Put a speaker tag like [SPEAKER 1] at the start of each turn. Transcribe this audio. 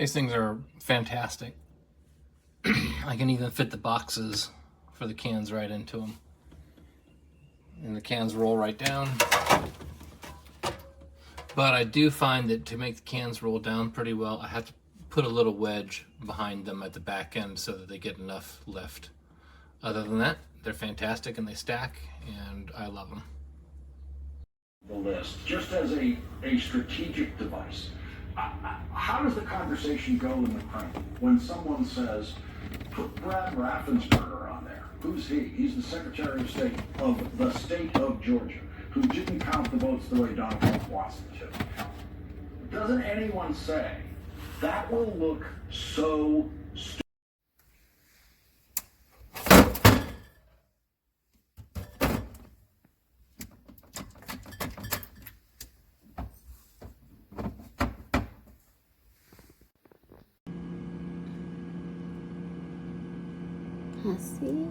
[SPEAKER 1] These things are fantastic. I can even fit the boxes for the cans right into them. And the cans roll right down. But I do find that to make the cans roll down pretty well, I have to put a little wedge behind them at the back end so that they get enough lift. Other than that, they're fantastic and they stack, and I love them.
[SPEAKER 2] The list, just as a strategic device. How does the conversation go in the crane when someone says, put Brad Raffensperger on there? Who's he? He's the Secretary of State of the state of Georgia, who didn't count the votes the way Donald Trump wants them to. Doesn't anyone say, that will look so stupid?
[SPEAKER 3] I see.